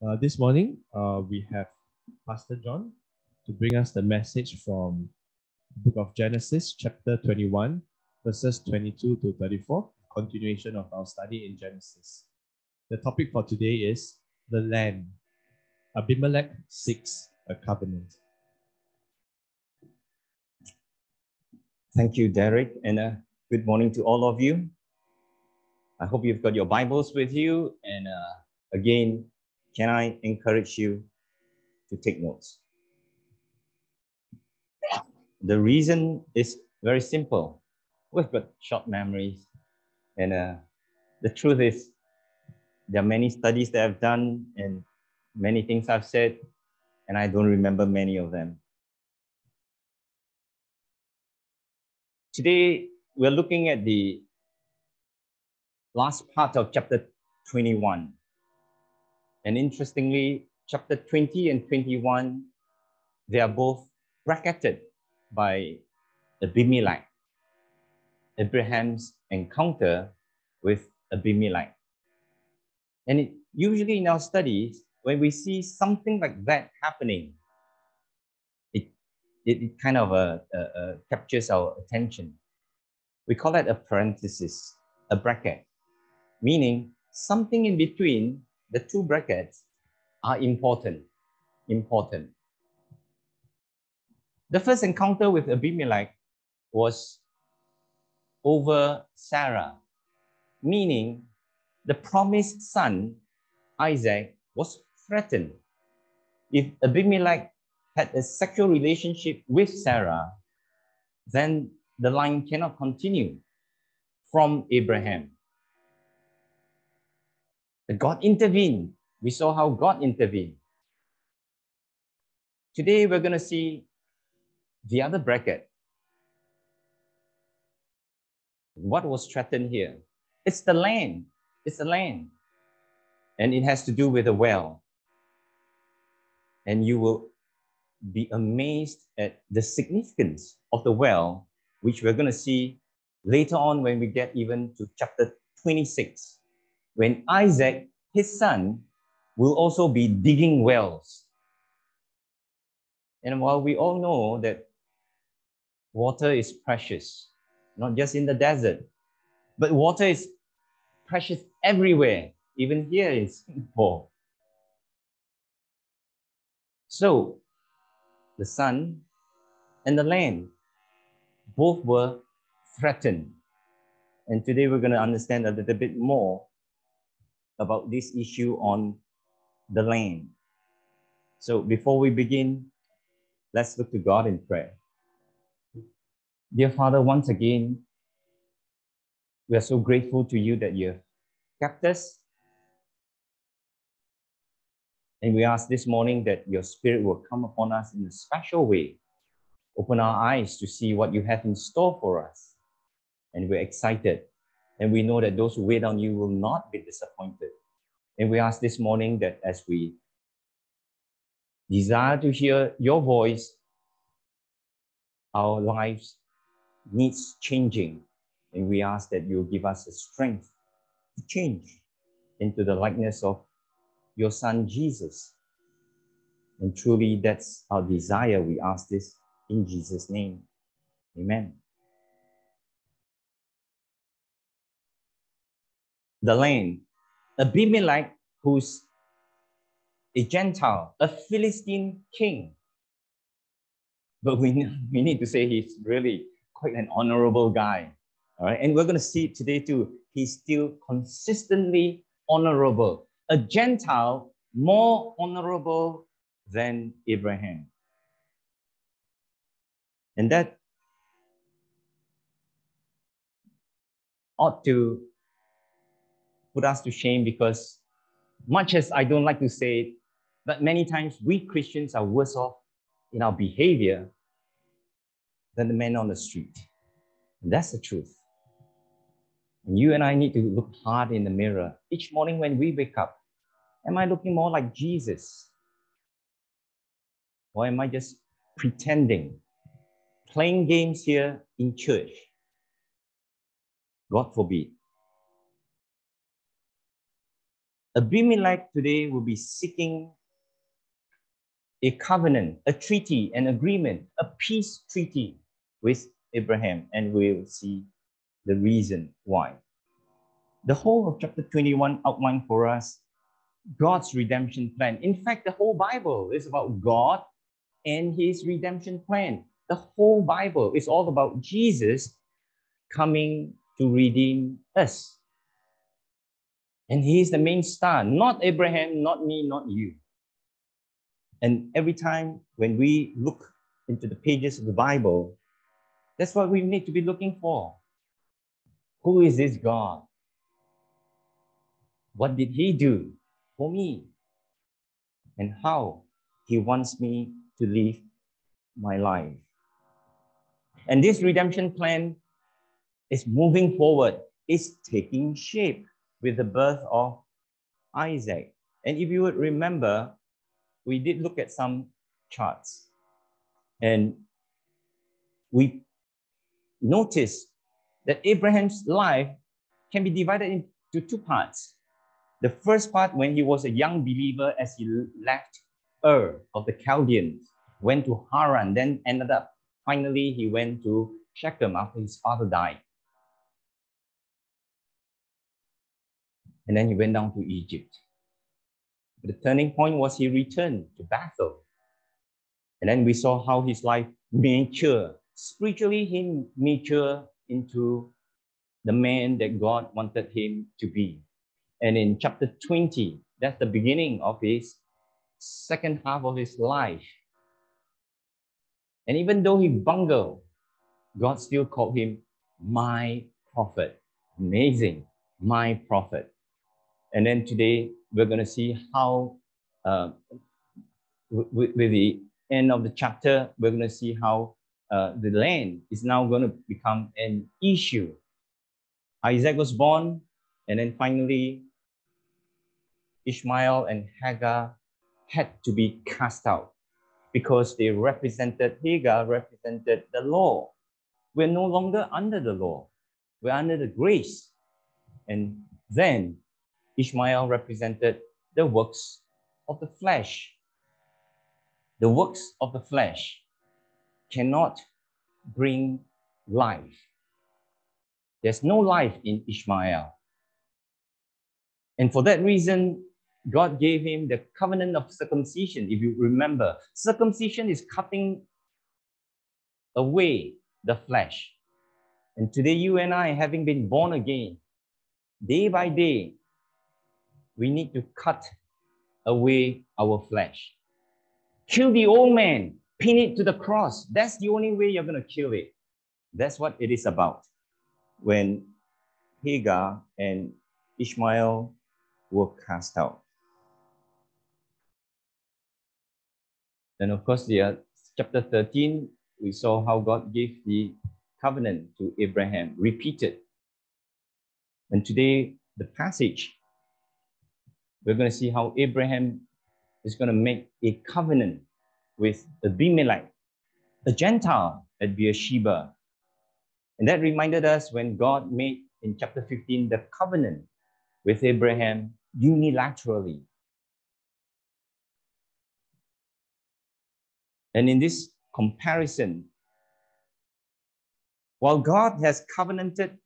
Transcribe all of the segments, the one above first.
This morning, we have Pastor John to bring us the message from the book of Genesis, chapter 21, verses 22 to 34, continuation of our study in Genesis. The topic for today is the land. Abimelech seeks a covenant. Thank you, Derek, and good morning to all of you. I hope you've got your Bibles with you, and again, can I encourage you to take notes? The reason is very simple. We've got short memories, and the truth is, there are many studies that I've done and many things I've said, and I don't remember many of them. Today, we're looking at the last part of chapter 21. And interestingly, chapter 20 and 21, they are both bracketed by Abimelech, Abraham's encounter with Abimelech. And usually in our studies, when we see something like that happening, it kind of captures our attention. We call that a parenthesis, a bracket, meaning something in between the two brackets are important. The first encounter with Abimelech was over Sarah, meaning the promised son, Isaac, was threatened. If Abimelech had a sexual relationship with Sarah, then the line cannot continue from Abraham. God intervened. We saw how God intervened. Today, we're going to see the other bracket. What was threatened here? It's the land. It's the land. And it has to do with a well. And you will be amazed at the significance of the well, which we're going to see later on when we get even to chapter 26, when Isaac, his son, will also be digging wells. And while we all know that water is precious, not just in the desert, but water is precious everywhere, even here in Singapore. So, the sun and the land, both were threatened. And today we're going to understand a little bit more about this issue on the land. So before we begin, let's look to God in prayer. Dear Father, once again, we are so grateful to you that you've kept us. And we ask this morning that your Spirit will come upon us in a special way. Open our eyes to see what you have in store for us. And we're excited. And we know that those who wait on you will not be disappointed. And we ask this morning that as we desire to hear your voice, our lives needs changing. And we ask that you give us the strength to change into the likeness of your Son, Jesus. And truly, that's our desire. We ask this in Jesus' name. Amen. The land. Abimelech, who's a Gentile, a Philistine king. But we need to say he's really quite an honorable guy. All right, and we're going to see it today too. He's still consistently honorable. A Gentile more honorable than Abraham. And that ought to put us to shame, because much as I don't like to say it, but many times we Christians are worse off in our behavior than the men on the street. And that's the truth. And you and I need to look hard in the mirror each morning when we wake up. Am I looking more like Jesus? Or am I just pretending, playing games here in church? God forbid. Abimelech today will be seeking a covenant, a treaty, an agreement, a peace treaty with Abraham, and we'll see the reason why. The whole of chapter 21 outlined for us God's redemption plan. In fact, the whole Bible is about God and his redemption plan. The whole Bible is all about Jesus coming to redeem us. And he is the main star, not Abraham, not me, not you. And every time when we look into the pages of the Bible, that's what we need to be looking for. Who is this God? What did he do for me? And how he wants me to live my life. And this redemption plan is moving forward, is taking shape with the birth of Isaac. And if you would remember, we did look at some charts and we noticed that Abraham's life can be divided into two parts. The first part, when he was a young believer, as he left Ur of the Chaldeans, went to Haran, then ended up, finally, he went to Shechem after his father died. And then he went down to Egypt. The turning point was he returned to Bethel. And then we saw how his life matured. Spiritually, he matured into the man that God wanted him to be. And in chapter 20, that's the beginning of his second half of his life. And even though he bungled, God still called him my prophet. Amazing, my prophet. And then today, we're going to see how, with the end of the chapter, we're going to see how the land is now going to become an issue. Isaac was born, and then finally, Ishmael and Hagar had to be cast out because they represented, Hagar represented the law. We're no longer under the law. We're under the grace. And then Ishmael represented the works of the flesh. The works of the flesh cannot bring life. There's no life in Ishmael. And for that reason, God gave him the covenant of circumcision. If you remember, circumcision is cutting away the flesh. And today, you and I, having been born again, day by day, we need to cut away our flesh. Kill the old man, pin it to the cross. That's the only way you're going to kill it. That's what it is about. When Hagar and Ishmael were cast out. And of course, chapter 13, we saw how God gave the covenant to Abraham, repeated. And today, the passage, we're going to see how Abraham is going to make a covenant with Abimelech, a Gentile at Beersheba. And that reminded us when God made in chapter 15 the covenant with Abraham unilaterally. And in this comparison, while God has covenanted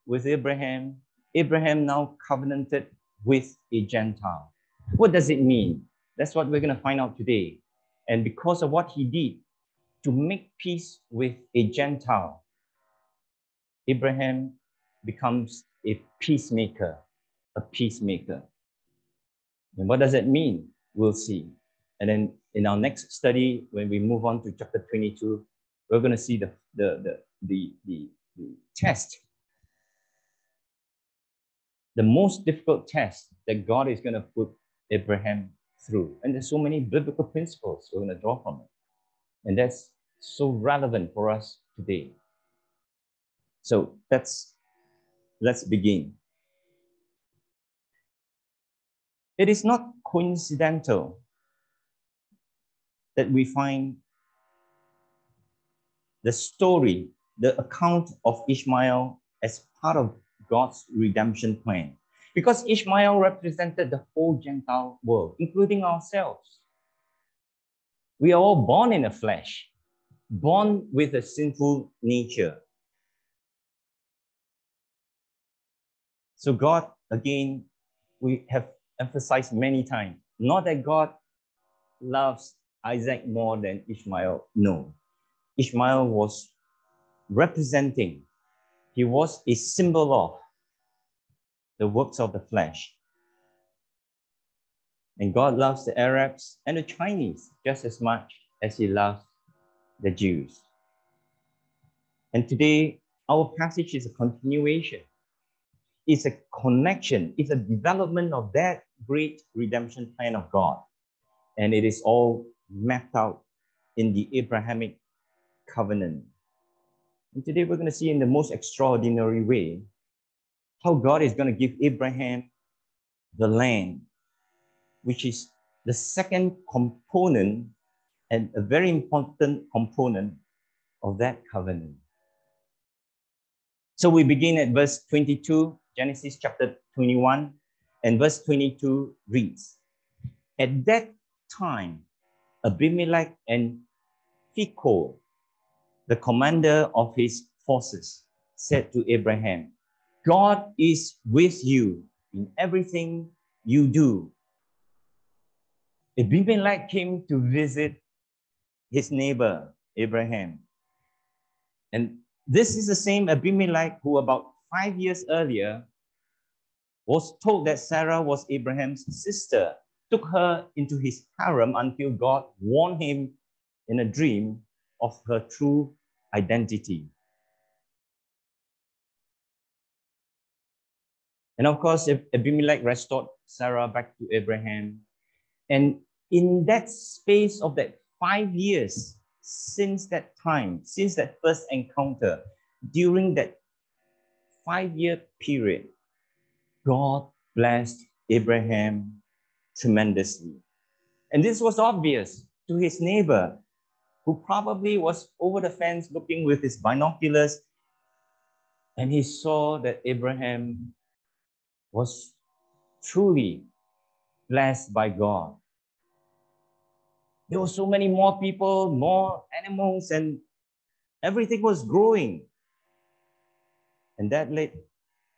with Abraham, Abraham now covenanted with a Gentile. What does it mean? That's what we're going to find out today. And because of what he did to make peace with a Gentile, Abraham becomes a peacemaker, a peacemaker. And what does that mean? We'll see. And then in our next study, when we move on to chapter 22, we're going to see the test, the most difficult test that God is going to put Abraham through. And there's so many biblical principles we're going to draw from it. And that's so relevant for us today. So let's begin. It is not coincidental that we find the story, the account of Ishmael as part of God's redemption plan. Because Ishmael represented the whole Gentile world, including ourselves. We are all born in the flesh, born with a sinful nature. So God, again, we have emphasized many times, not that God loves Isaac more than Ishmael. No. Ishmael was representing, he was a symbol of the works of the flesh. And God loves the Arabs and the Chinese just as much as he loves the Jews. And today, our passage is a continuation. It's a connection. It's a development of that great redemption plan of God. And it is all mapped out in the Abrahamic covenant. And today we're going to see in the most extraordinary way how God is going to give Abraham the land, which is the second component and a very important component of that covenant. So we begin at verse 22, Genesis chapter 21, and verse 22 reads, "At that time, Abimelech and Phicol, the commander of his forces, said to Abraham, 'God is with you in everything you do.'" Abimelech came to visit his neighbor, Abraham. And this is the same Abimelech who about 5 years earlier was told that Sarah was Abraham's sister, took her into his harem until God warned him in a dream of her true identity. And of course, Abimelech restored Sarah back to Abraham. And in that space of that 5 years, since that time, since that first encounter, during that 5-year period, God blessed Abraham tremendously. And this was obvious to his neighbor, who probably was over the fence looking with his binoculars, and he saw that Abraham was truly blessed by God. There were so many more people, more animals, and everything was growing. And that led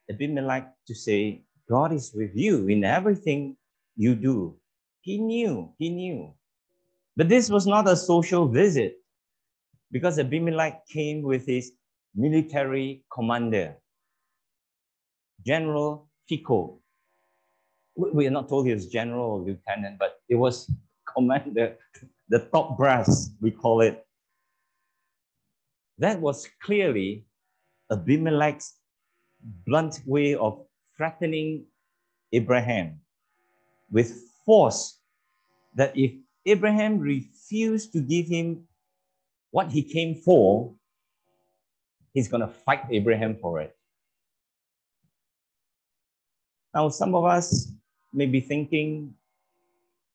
Abimelech to say, God is with you in everything you do. He knew. But this was not a social visit, because Abimelech came with his military commander, General Phicol. We are not told he was general or lieutenant, but it was commander, the top brass, we call it. That was clearly Abimelech's blunt way of threatening Abraham with force, that if Abraham refused to give him what he came for, he's going to fight Abraham for it. Now, some of us may be thinking,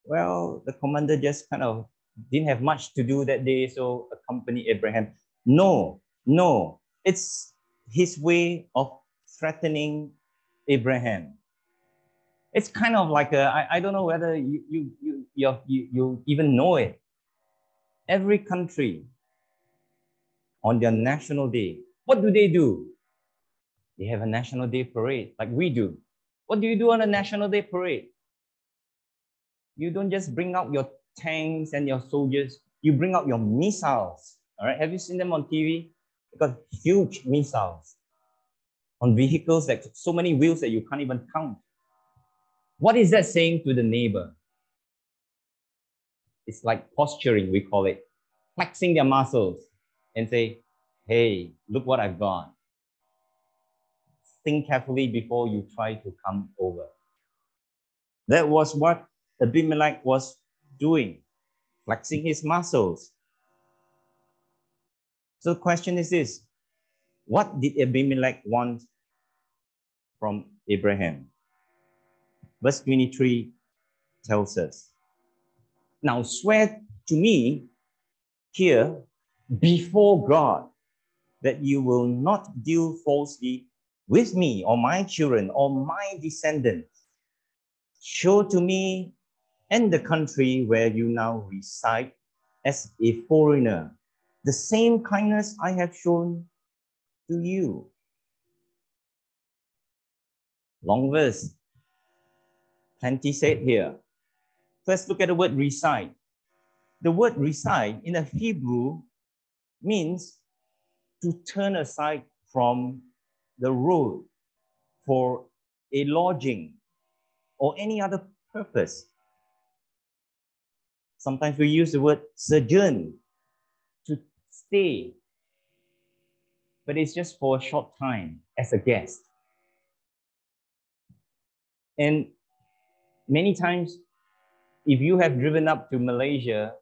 well, the commander just kind of didn't have much to do that day, so accompany Abraham. No, it's his way of threatening Abraham. It's kind of like I don't know whether you even know it. Every country on their national day, what do? They have a National Day parade like we do. What do you do on a National Day parade? You don't just bring out your tanks and your soldiers, you bring out your missiles. All right, have you seen them on TV? They've got huge missiles on vehicles that so many wheels that you can't even count. What is that saying to the neighbor? It's like posturing, we call it, flexing their muscles and say, hey, look what I've got. Think carefully before you try to come over. That was what Abimelech was doing, flexing his muscles. So the question is this: what did Abimelech want from Abraham? Verse 23 tells us, "Now swear to me here before God that you will not deal falsely with me or my children or my descendants. Show to me and the country where you now reside as a foreigner the same kindness I have shown to you. Long verse, plenty said here. First, look at the word reside. The word reside in the Hebrew means to turn aside from the road for a lodging or any other purpose. Sometimes we use the word sojourn, to stay, but it's just for a short time as a guest. And many times, if you have driven up to Malaysia,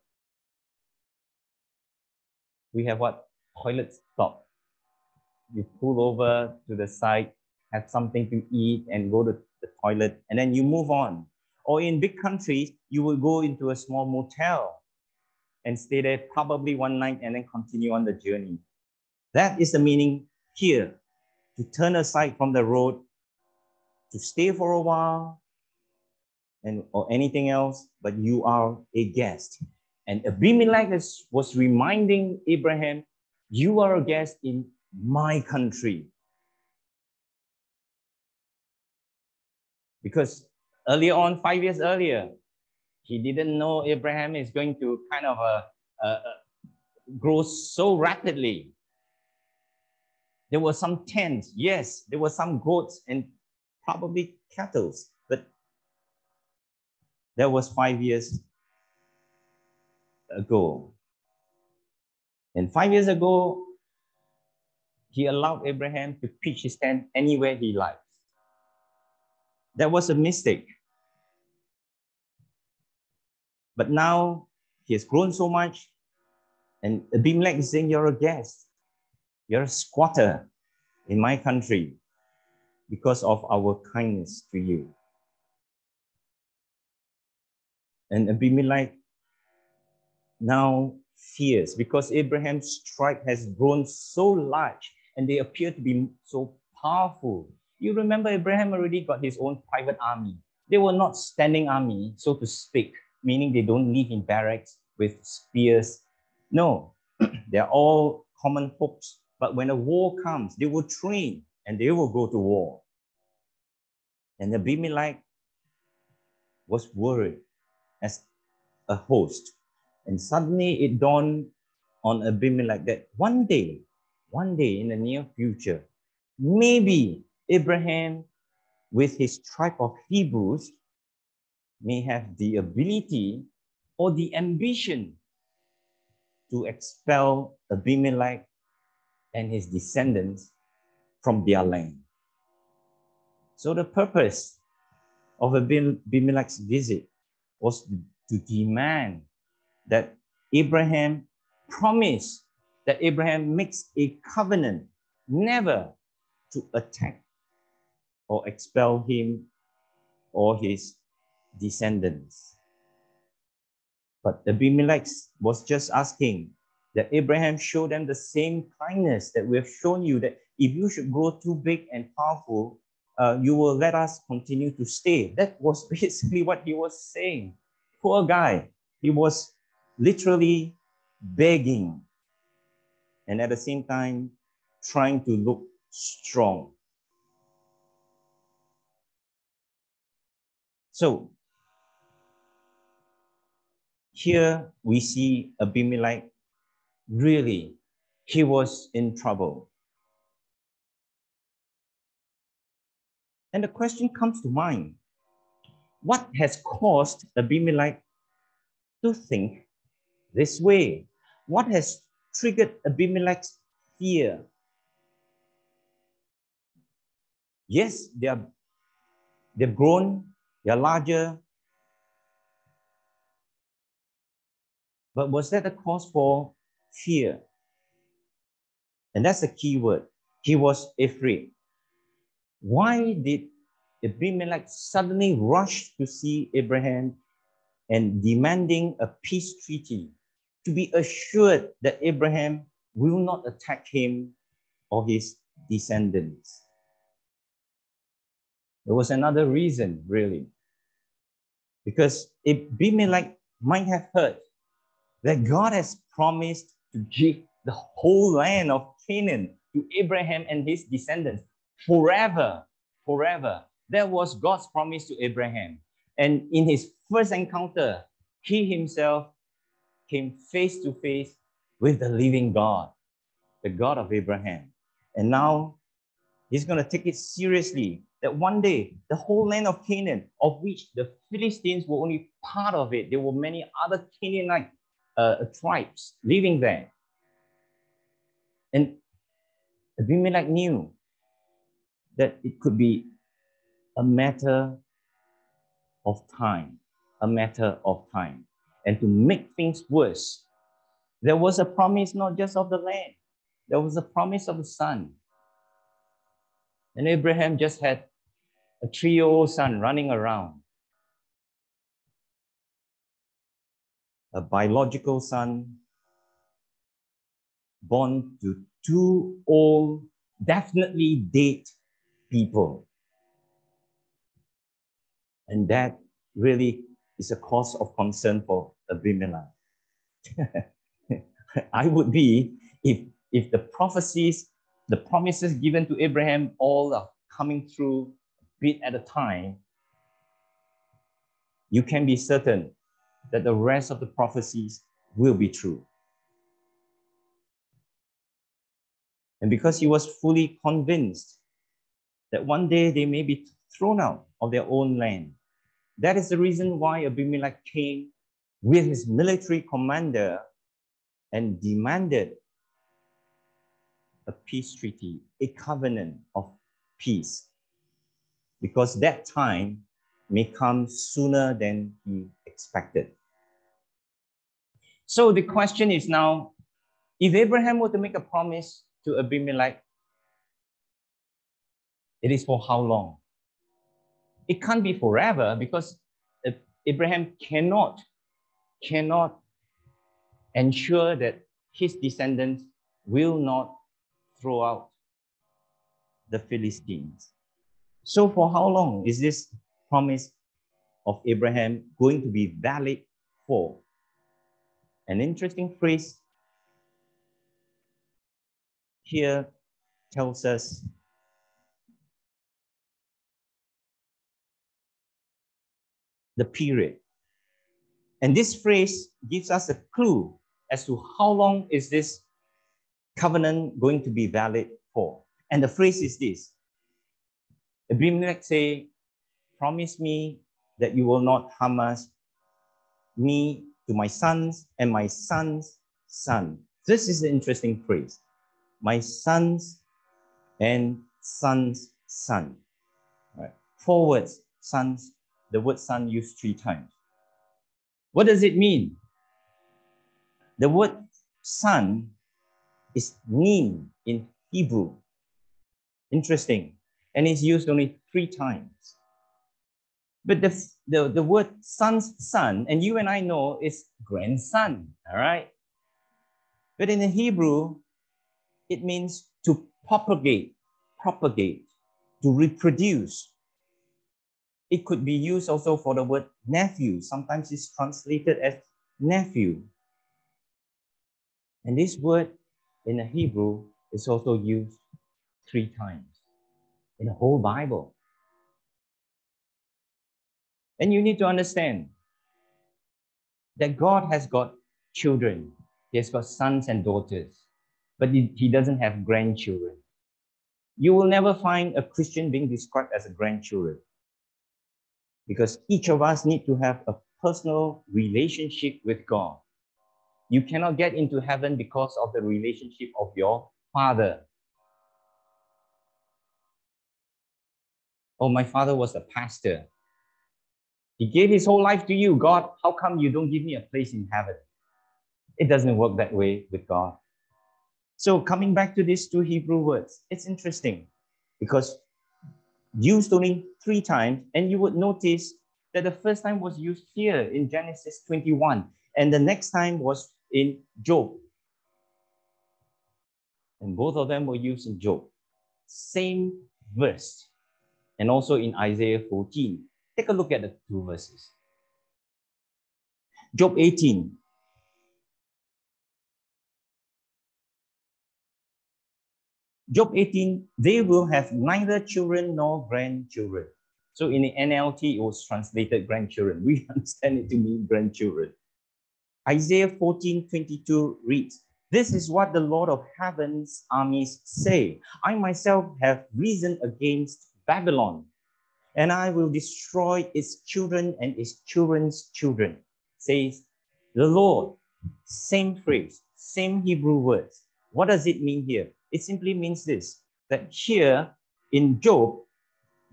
we have what? Toilet stop. You pull over to the side, have something to eat and go to the toilet, and then you move on. Or in big countries, you will go into a small motel and stay there probably one night and then continue on the journey. That is the meaning here, to turn aside from the road, to stay for a while, or anything else, but you are a guest. And Abimelech was reminding Abraham, you are a guest in my country. Because earlier on, 5 years earlier, he didn't know Abraham is going to kind of grow so rapidly. There were some tents, yes, there were some goats and probably cattle, but that was 5 years ago. And 5 years ago, he allowed Abraham to pitch his tent anywhere he likes. That was a mistake. But now he has grown so much, and Abimelech is saying, you're a guest. You're a squatter in my country because of our kindness to you. And Abimelech now fears because Abraham's tribe has grown so large and they appear to be so powerful. You remember Abraham already got his own private army. They were not standing army, so to speak, meaning they don't live in barracks with spears. No, they're all common folks. But when a war comes, they will train and they will go to war. And Abimelech was worried as a host. And suddenly it dawned on Abimelech that one day in the near future, maybe Abraham, with his tribe of Hebrews, may have the ability or the ambition to expel Abimelech and his descendants from their land. So the purpose of Abimelech's visit was to demand that Abraham promise, that Abraham makes a covenant never to attack or expel him or his descendants. But Abimelech was just asking that Abraham show them the same kindness that we have shown you, that if you should grow too big and powerful, you will let us continue to stay. That was basically what he was saying. Poor guy. He was literally begging and at the same time trying to look strong. So here we see Abimelech, really, he was in trouble. And the question comes to mind, what has caused Abimelech to think this way? What has triggered Abimelech's fear? Yes, they've grown, they're larger. But was that a cause for fear? And that's the key word. He was afraid. Why did Abimelech suddenly rush to see Abraham and demanding a peace treaty to be assured that Abraham will not attack him or his descendants? There was another reason, really, because Abimelech might have heard that God has promised to give the whole land of Canaan to Abraham and his descendants forever, forever. That was God's promise to Abraham. And in his first encounter, he himself came face to face with the living God, the God of Abraham. And now he's going to take it seriously that one day the whole land of Canaan, of which the Philistines were only part of it, there were many other Canaanite tribes living there. And Abimelech knew that it could be a matter of time, a matter of time. And to make things worse, there was a promise not just of the land, there was a promise of the son. And Abraham just had a 3-year-old son running around, a biological son born to 2 old, definitely dead people. And that really is a cause of concern for Abimelech. I would be if the prophecies, the promises given to Abraham, all are coming through a bit at a time. You can be certain that the rest of the prophecies will be true. And because he was fully convinced that one day they may be thrown out of their own land, that is the reason why Abimelech came with his military commander and demanded a peace treaty, a covenant of peace, because that time may come sooner than he expected. So the question is now, if Abraham were to make a promise to Abimelech, it is for how long? It can't be forever, because Abraham cannot ensure that his descendants will not throw out the Philistines. So for how long is this promise of Abraham going to be valid for? An interesting phrase here tells us the period. And this phrase gives us a clue as to how long is this covenant going to be valid for. And the phrase is this: Abimelech say, promise me that you will not harm us, me to my sons and my son's son. This is the interesting phrase. My sons and son's son. Right. 4 words, sons, the word son used 3 times. What does it mean? The word son is nin in Hebrew. Interesting. And it's used only 3 times. But the word son's son, and you and I know, is grandson, all right? But in the Hebrew, it means to propagate, to reproduce. It could be used also for the word nephew. Sometimes it's translated as nephew. And this word in the Hebrew is also used 3 times in the whole Bible. And you need to understand that God has got children. He has got sons and daughters, but he doesn't have grandchildren. You will never find a Christian being described as a grandchildren, because each of us need to have a personal relationship with God. You cannot get into heaven because of the relationship of your father. Oh, my father was a pastor. He gave his whole life to you. God, how come you don't give me a place in heaven? It doesn't work that way with God. So coming back to these 2 Hebrew words, it's interesting because used only 3 times, and you would notice that the first time was used here in Genesis 21, and the next time was in Job. And both of them were used in Job. Same verse. and also in Isaiah 14. Take a look at the two verses. Job 18. Job 18, they will have neither children nor grandchildren. So in the NLT, it was translated grandchildren. We understand it to mean grandchildren. Isaiah 14:22 reads, "This is what the Lord of heaven's armies say. I myself have risen against Babylon, and I will destroy its children and its children's children," says the Lord. Same phrase, same Hebrew words. What does it mean here? It simply means this, that here in Job,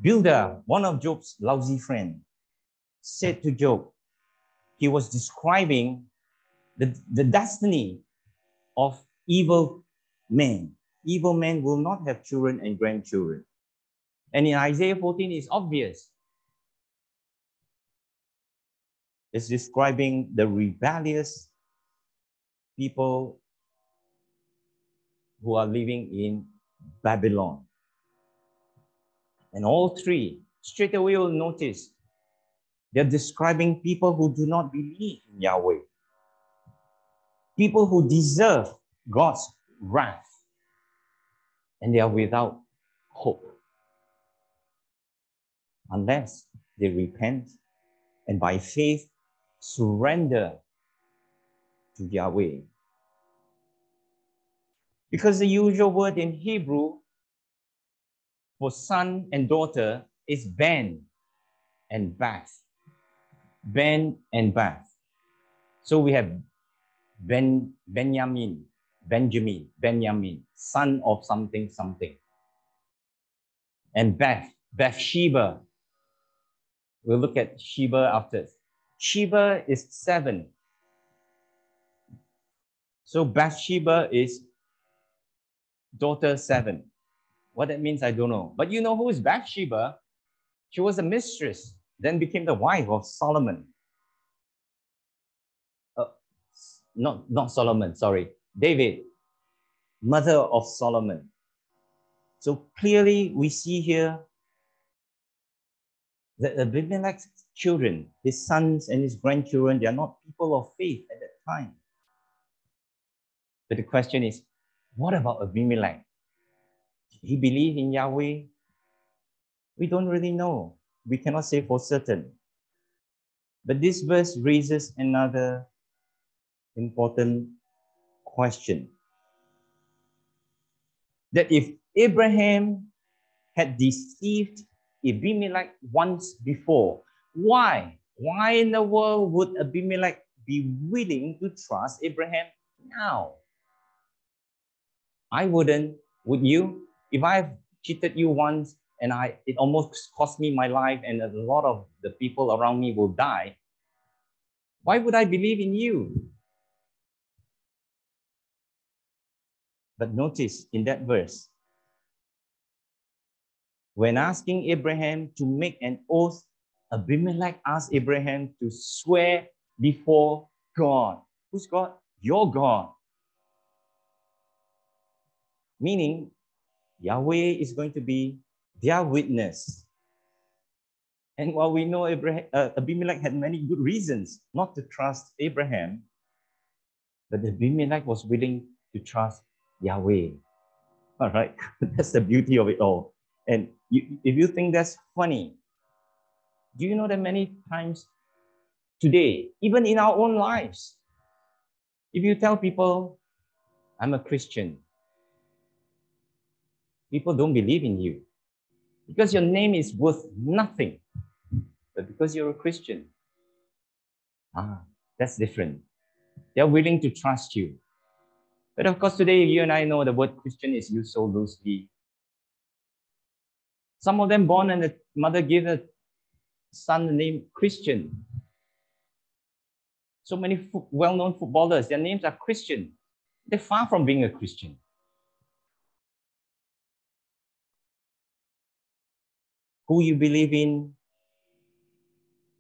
Bildad, one of Job's lousy friends, said to Job, he was describing the destiny of evil men. Evil men will not have children and grandchildren. And in Isaiah 14, it's obvious. It's describing the rebellious people who are living in Babylon. And all three, straight away you'll notice, they're describing people who do not believe in Yahweh. People who deserve God's wrath. And they are without hope. Unless they repent and by faith surrender to Yahweh. Because the usual word in Hebrew for son and daughter is ben and bath. Ben and bath. So we have Benjamin, son of something, something. And Bathsheba. We'll look at Sheba after. Sheba is 7. So Bathsheba is daughter 7. What that means, I don't know. But you know who is Bathsheba? She was a mistress, then became the wife of Solomon. Not Solomon, sorry. David, mother of Solomon. So clearly we see here that Abimelech's children, his sons and his grandchildren, they are not people of faith at that time. But the question is, what about Abimelech? Did he believe in Yahweh? We don't really know. We cannot say for certain. But this verse raises another important question. That if Abraham had deceived Abimelech once before, why? Why in the world would Abimelech be willing to trust Abraham now? I wouldn't, would you? If I've cheated you once and it almost cost me my life and a lot of the people around me will die, why would I believe in you? But notice in that verse, when asking Abraham to make an oath, Abimelech asked Abraham to swear before God. Who's God? Your God. Meaning, Yahweh is going to be their witness. And while we know Abimelech had many good reasons not to trust Abraham, but Abimelech was willing to trust Yahweh. All right, that's the beauty of it all. And if you think that's funny, do you know that many times today, even in our own lives, if you tell people, I'm a Christian, people don't believe in you because your name is worth nothing, but because you're a Christian, that's different. They're willing to trust you. But of course, today, you and I know the word Christian is used so loosely. Some of them born and the mother gave a son the name Christian. So many well-known footballers, their names are Christian. They're far from being a Christian. Who you believe in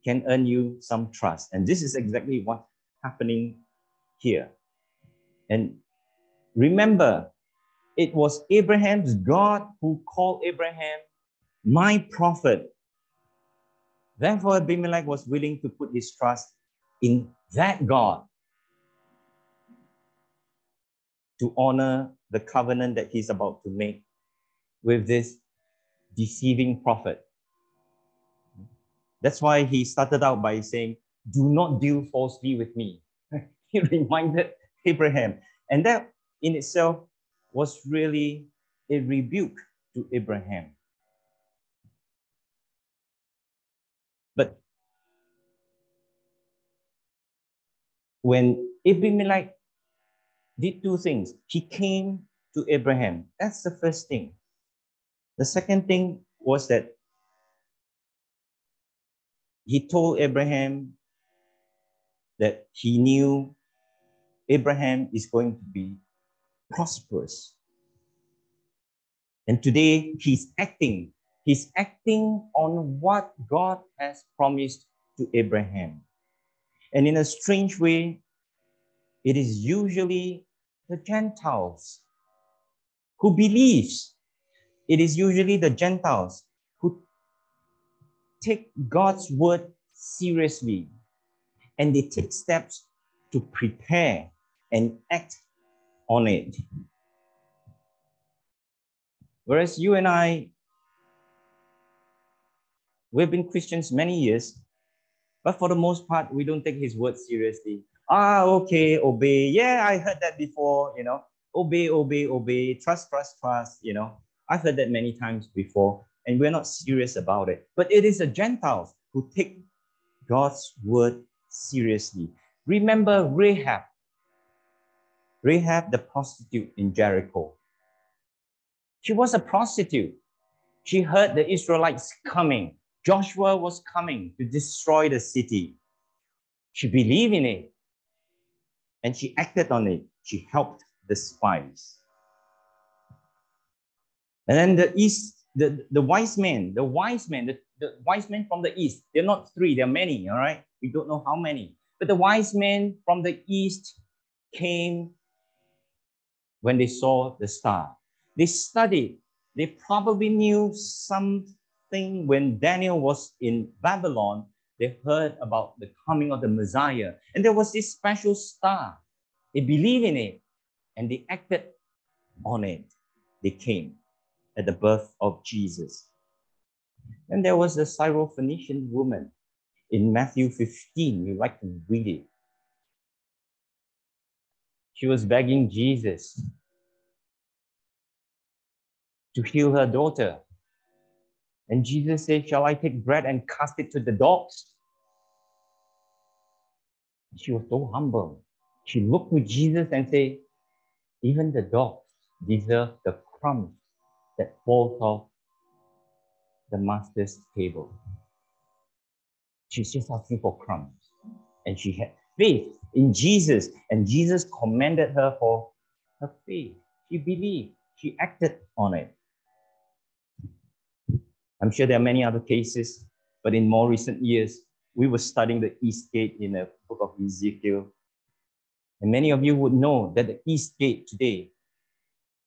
can earn you some trust. And this is exactly what's happening here. And remember, it was Abraham's God who called Abraham my prophet. Therefore, Abimelech was willing to put his trust in that God to honor the covenant that he's about to make with this deceiving prophet. That's why he started out by saying, do not deal falsely with me. He reminded Abraham. And that in itself was really a rebuke to Abraham. But when Abimelech did two things, he came to Abraham. That's the first thing. The second thing was that he told Abraham that he knew Abraham is going to be prosperous. And today he's acting. He's acting on what God has promised to Abraham. And in a strange way, it is usually the Gentiles who believes. It is usually the Gentiles who take God's word seriously, and they take steps to prepare and act on it. Whereas you and I, we've been Christians many years, but for the most part, we don't take his word seriously. Okay, obey. Yeah, I heard that before, Obey, obey, obey. Trust, trust, trust, I've heard that many times before, and we're not serious about it. But it is the Gentiles who take God's word seriously. Remember Rahab the prostitute in Jericho. She was a prostitute. She heard the Israelites coming. Joshua was coming to destroy the city. She believed in it, and she acted on it. She helped the spies. And then the wise men from the east, they're not three, they're many, all right? We don't know how many. But the wise men from the east came when they saw the star. They studied. They probably knew something when Daniel was in Babylon. They heard about the coming of the Messiah. And there was this special star. They believed in it, and they acted on it. They came at the birth of Jesus. And there was a Syrophoenician woman in Matthew 15. You like to read it. She was begging Jesus to heal her daughter. And Jesus said, shall I take bread and cast it to the dogs? She was so humble. She looked with Jesus and said, even the dogs deserve the crumbs that falls off the master's table. She's just asking for crumbs. And she had faith in Jesus. And Jesus commended her for her faith. She believed. She acted on it. I'm sure there are many other cases, but in more recent years, we were studying the East Gate in the book of Ezekiel. And many of you would know that the East Gate today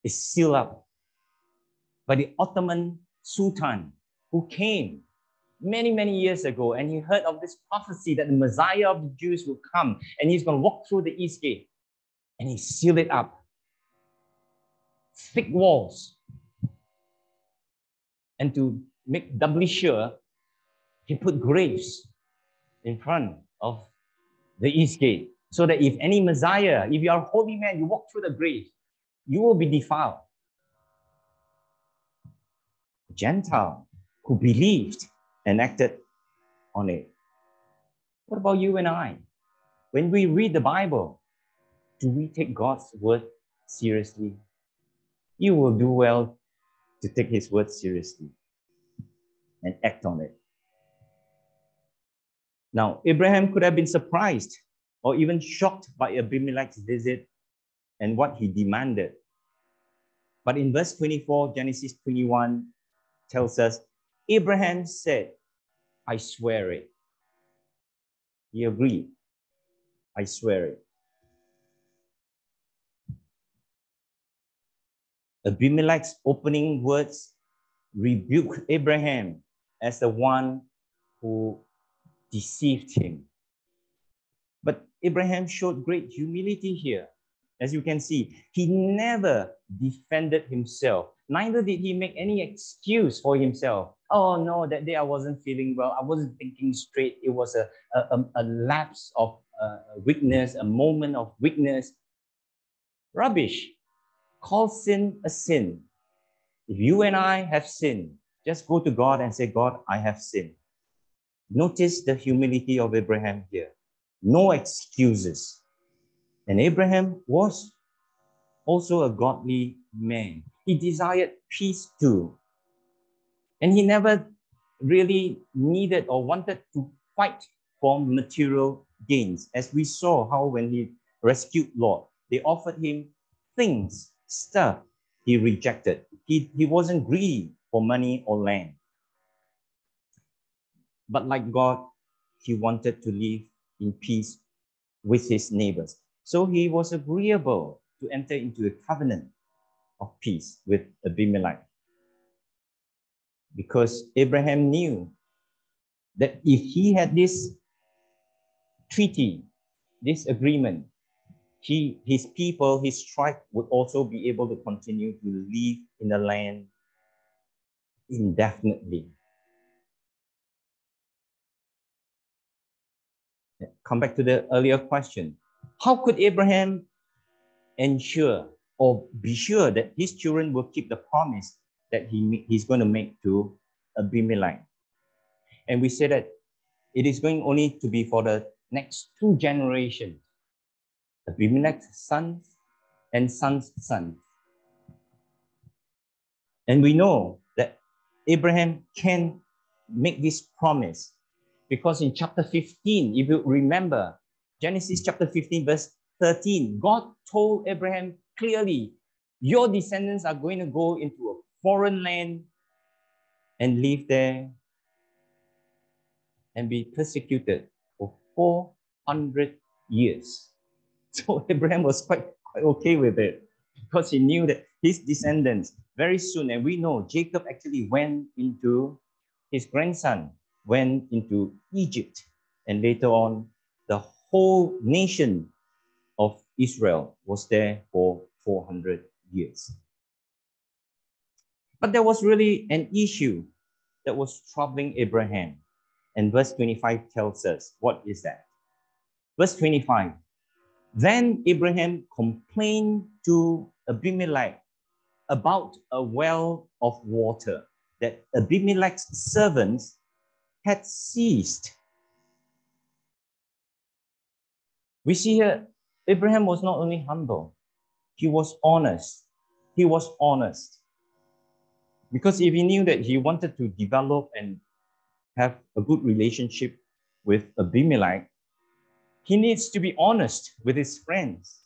is sealed up by the Ottoman Sultan who came many, many years ago, and he heard of this prophecy that the Messiah of the Jews will come, and he's going to walk through the East Gate, and he sealed it up. Thick walls. And to make doubly sure, he put graves in front of the East Gate, so that if any Messiah, if you are a holy man, you walk through the grave, you will be defiled. Gentile who believed and acted on it. What about you and I? When we read the Bible, do we take God's word seriously? You will do well to take his word seriously and act on it. Now, Abraham could have been surprised or even shocked by Abimelech's visit and what he demanded. But in verse 24, Genesis 21 tells us, Abraham said, I swear it. He agreed. I swear it. Abimelech's opening words rebuked Abraham as the one who deceived him. But Abraham showed great humility here. As you can see, he never defended himself. Neither did he make any excuse for himself. Oh no, that day I wasn't feeling well. I wasn't thinking straight. It was a lapse of weakness, a moment of weakness. Rubbish. Call sin a sin. If you and I have sinned, just go to God and say, God, I have sinned. Notice the humility of Abraham here. No excuses. And Abraham was also a godly man. He desired peace too. And he never really needed or wanted to fight for material gains. As we saw how when he rescued Lot, they offered him things, stuff he rejected. He wasn't greedy for money or land. But like God, he wanted to live in peace with his neighbors. So he was agreeable to enter into a covenant of peace with Abimelech. Because Abraham knew that if he had this treaty, this agreement, his people, his tribe would also be able to continue to live in the land indefinitely. Come back to the earlier question. How could Abraham ensure or be sure that his children will keep the promise that he's going to make to Abimelech? And we say that it is going only to be for the next 2 generations. Abimelech's sons and sons' sons. And we know that Abraham can make this promise because in chapter 15, if you remember, Genesis chapter 15, verse 13, God told Abraham clearly, your descendants are going to go into a foreign land and live there and be persecuted for 400 years. So Abraham was quite okay with it because he knew that his descendants very soon, and we know Jacob actually went into, his grandson went into Egypt, and later on, the whole nation of Israel was there for 400 years. But there was really an issue that was troubling Abraham. And verse 25 tells us, what is that? Verse 25, then Abraham complained to Abimelech about a well of water that Abimelech's servants had seized. We see here, Abraham was not only humble, he was honest. He was honest. Because if he knew that he wanted to develop and have a good relationship with Abimelech, he needs to be honest with his friends.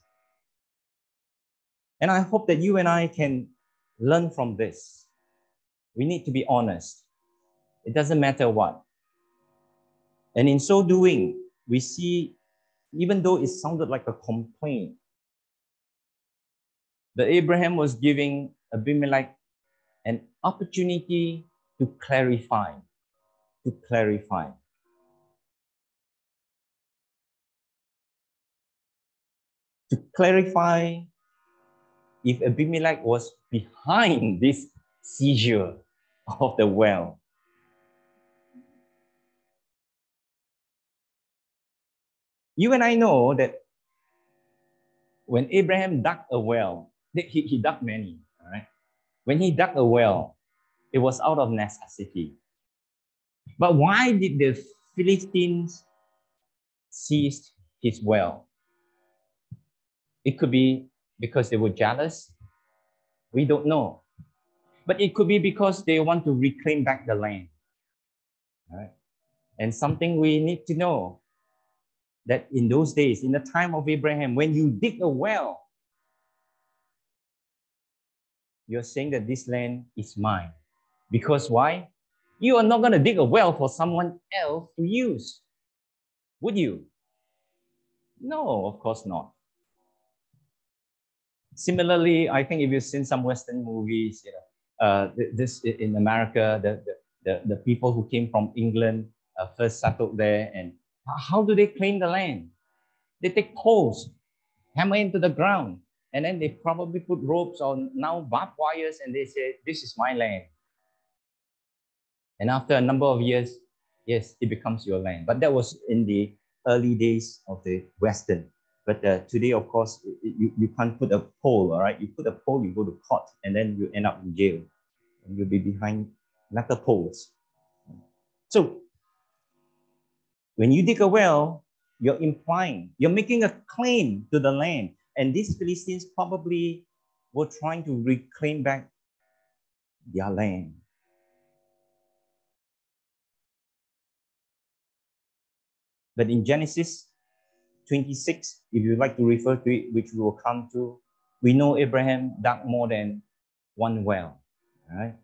And I hope that you and I can learn from this. We need to be honest. It doesn't matter what. And in so doing, we see, even though it sounded like a complaint, that Abraham was giving Abimelech an opportunity to clarify. To clarify. To clarify if Abimelech was behind this seizure of the well. You and I know that when Abraham dug a well, he dug many, all right? When he dug a well, it was out of necessity. But why did the Philistines seize his well? It could be because they were jealous. We don't know. But it could be because they want to reclaim back the land. All right? And something we need to know, that in those days, in the time of Abraham, when you dig a well, you're saying that this land is mine. Because why? You are not going to dig a well for someone else to use. Would you? No, of course not. Similarly, I think if you've seen some Western movies, this in America, the people who came from England first settled there. And how do they claim the land? They take poles, hammer into the ground, and then they probably put ropes on now barbed wires, and they say, this is my land. And after a number of years, yes, it becomes your land. But that was in the early days of the Western. But today, of course, you can't put a pole, all right? You put a pole, you go to court, and then you end up in jail. And you'll be behind metal poles. So when you dig a well, you're implying, you're making a claim to the land. And these Philistines probably were trying to reclaim back their land. But in Genesis 26, if you'd like to refer to it, which we will come to, we know Abraham dug more than one well. All right?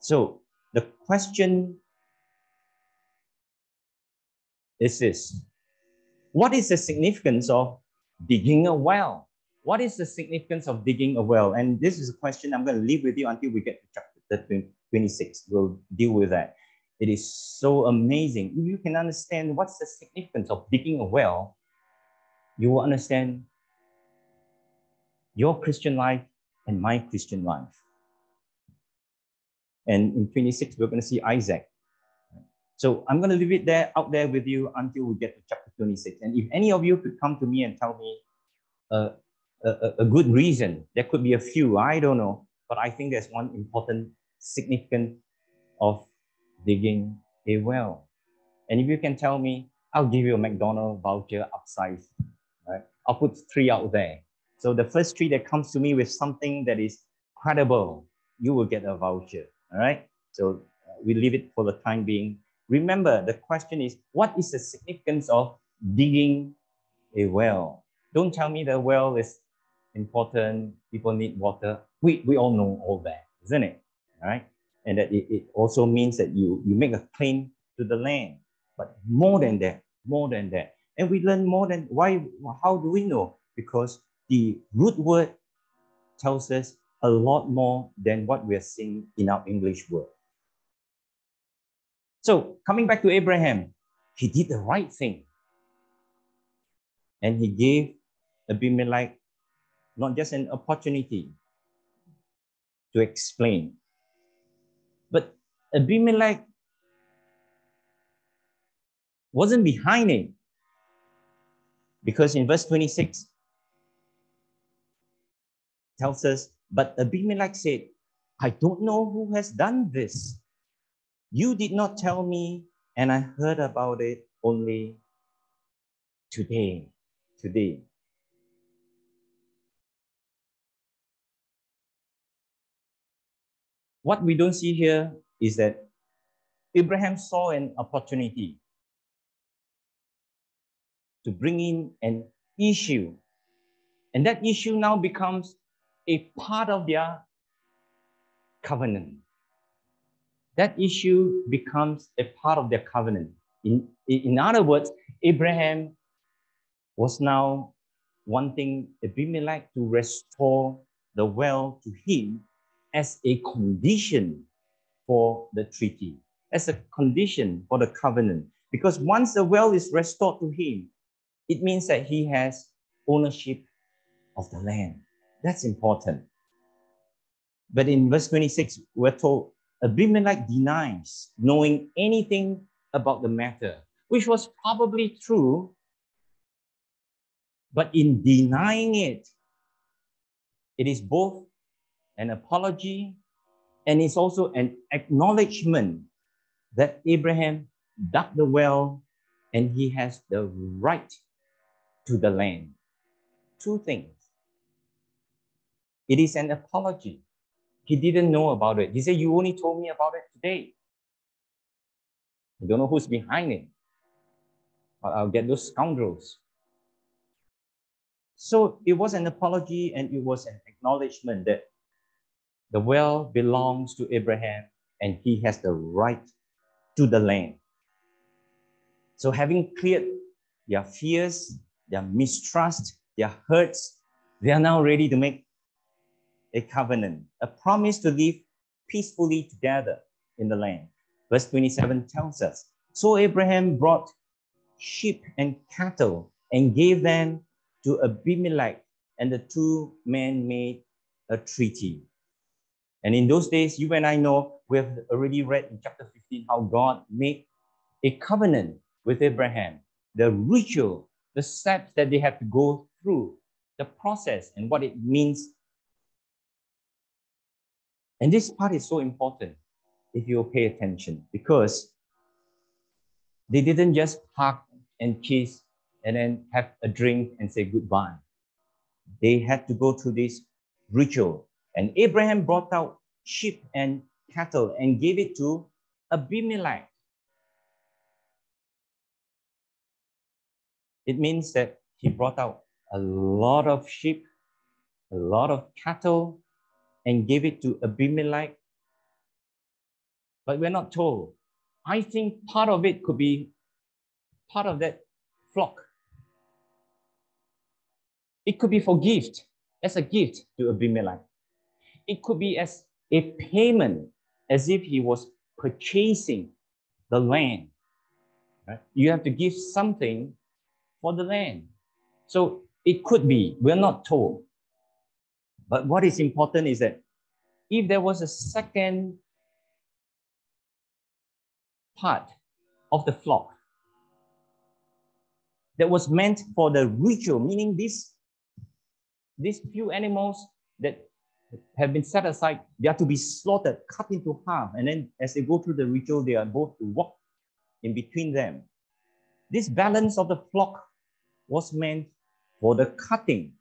So the question is this: what is the significance of digging a well? What is the significance of digging a well? And this is a question I'm going to leave with you until we get to chapter 26. We'll deal with that. It is so amazing. If you can understand what's the significance of digging a well, you will understand your Christian life and my Christian life. And in 26, we're going to see Isaac. So I'm going to leave it there, out there with you until we get to chapter 26. And if any of you could come to me and tell me a good reason, there could be a few, I don't know, but I think there's one important significance of digging a well. And if you can tell me, I'll give you a McDonald's voucher upsized. Right? I'll put 3 out there. So the first 3 that comes to me with something that is credible, you will get a voucher. All right? So we leave it for the time being. Remember, the question is, what is the significance of digging a well? Don't tell me the well is important, people need water. We all know all that, isn't it? All right? And that it also means that you make a claim to the land. But more than that. And we learn more than, why? How do we know? Because the root word tells us a lot more than what we're seeing in our English word. So coming back to Abraham, he did the right thing. And he gave Abimelech not just an opportunity to explain, but Abimelech wasn't behind it. Because in verse 26, tells us, but Abimelech said, I don't know who has done this. You did not tell me, and I heard about it only today. What we don't see here is that Abraham saw an opportunity to bring in an issue. And that issue now becomes a part of their covenant. That issue becomes a part of their covenant. In other words, Abraham was now wanting Abimelech to restore the well to him as a condition for the treaty, as a condition for the covenant. Because once the well is restored to him, it means that he has ownership of the land. That's important. But in verse 26, we're told Abimelech denies knowing anything about the matter, which was probably true. But in denying it, it is both an apology and it's also an acknowledgement that Abraham dug the well and he has the right to the land. 2 things. It is an apology. He didn't know about it. He said, you only told me about it today. I don't know who's behind it, but I'll get those scoundrels. So it was an apology and it was an acknowledgement that the well belongs to Abraham and he has the right to the land. So having cleared their fears, their mistrust, their hurts, they are now ready to make a covenant, a promise to live peacefully together in the land. Verse 27 tells us, so Abraham brought sheep and cattle and gave them to Abimelech, and the two men made a treaty. And in those days, you and I know, we have already read in chapter 15 how God made a covenant with Abraham, the ritual, the steps that they have to go through, the process and what it means. And this part is so important if you pay attention, because they didn't just hug and kiss and then have a drink and say goodbye. They had to go through this ritual. And Abraham brought out sheep and cattle and gave it to Abimelech. It means that he brought out a lot of sheep, a lot of cattle, and gave it to Abimelech. But we're not told. I think part of it could be part of that flock. It could be for gift, as a gift to Abimelech. It could be as a payment, as if he was purchasing the land. Right? You have to give something for the land. So it could be, we're not told. But what is important is that if there was a second part of the flock that was meant for the ritual, meaning these few animals that have been set aside, they are to be slaughtered, cut into half, and then as they go through the ritual, they are both to walk in between them. This balance of the flock was meant for the cutting.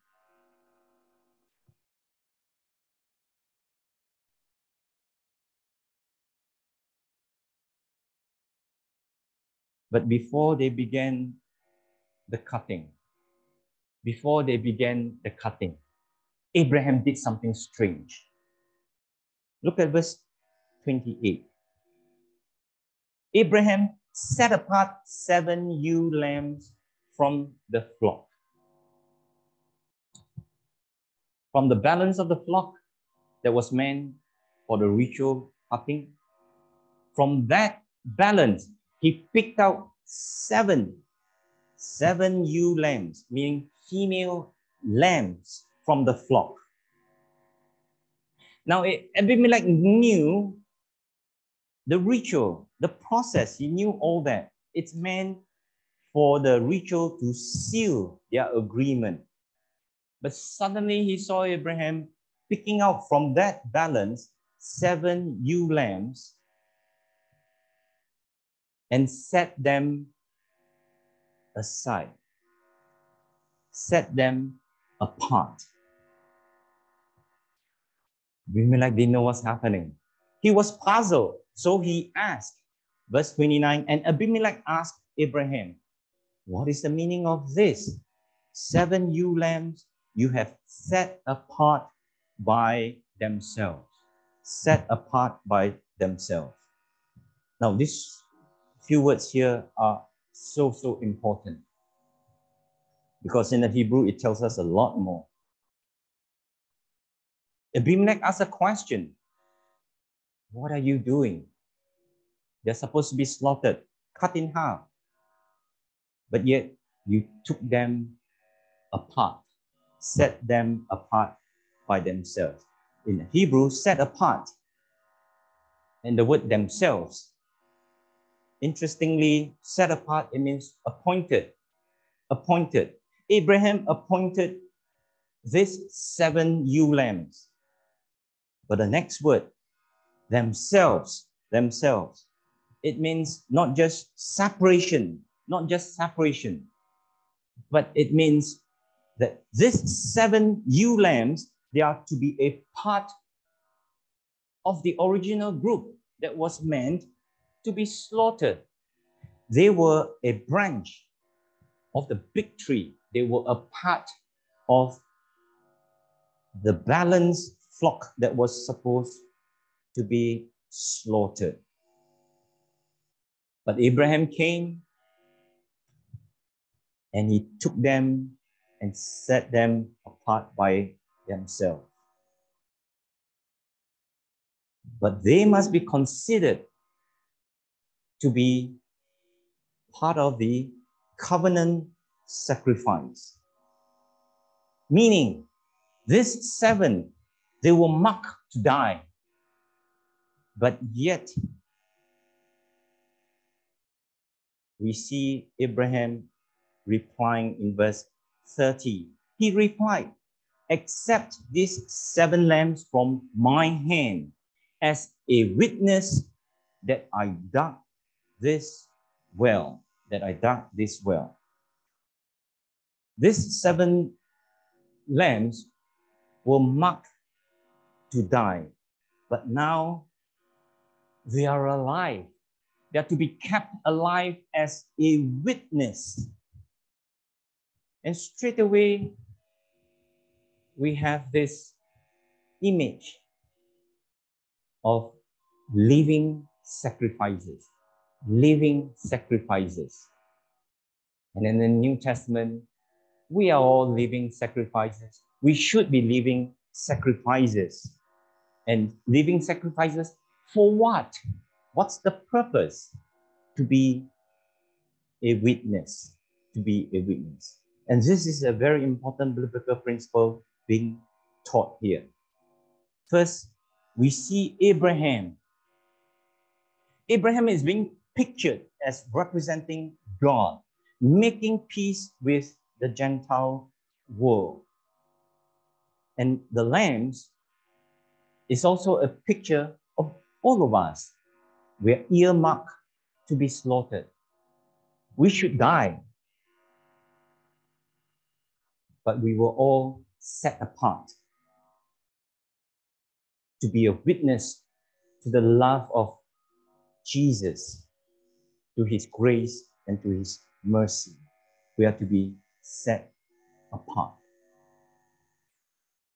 But before they began the cutting, Abraham did something strange. Look at verse 28. Abraham set apart 7 ewe lambs from the flock. From the balance of the flock that was meant for the ritual cutting, from that balance, he picked out seven ewe lambs, meaning female lambs from the flock. Now, Abimelech knew the ritual, the process, he knew all that. It's meant for the ritual to seal their agreement. But suddenly he saw Abraham picking out from that balance 7 ewe lambs and set them aside, set them apart. Abimelech didn't know what's happening. He was puzzled, so he asked, verse 29, and Abimelech asked Abraham, what is the meaning of this? 7 ewe lambs you have set apart by themselves. Set apart by themselves. Now, these few words here are so important, because in the Hebrew, it tells us a lot more. Abimelech asked a question. What are you doing? They're supposed to be slaughtered, cut in half. But yet, you took them apart, set them apart by themselves. In Hebrew, set apart. And the word themselves, interestingly, set apart, it means appointed. Appointed. Abraham appointed these 7 ewe lambs. But the next word, themselves, it means not just separation, but it means that these 7 ewe lambs, they are to be a part of the original group that was meant to be slaughtered. They were a branch of the big tree. They were a part of the balanced flock that was supposed to be slaughtered. But Abraham came and he took them and set them apart by themselves. but they must be considered to be part of the covenant sacrifice. Meaning, these 7, they were marked to die, but yet we see Abraham replying in verse 30. He replied, "Accept these 7 lambs from my hand as a witness that I dug this well, These 7 lambs were marked to die, but now they are alive. They are to be kept alive as a witness. And straight away, we have this image of living sacrifices. Living sacrifices. And in the New Testament, we are all living sacrifices. We should be living sacrifices. And living sacrifices for what? What's the purpose? To be a witness. To be a witness. And this is a very important biblical principle being taught here. First, we see Abraham. Abraham is being pictured as representing God, making peace with the Gentile world. And the lambs is also a picture of all of us. We are earmarked to be slaughtered. We should die. But we were all set apart to be a witness to the love of Jesus, to his grace and to his mercy. We are to be set apart.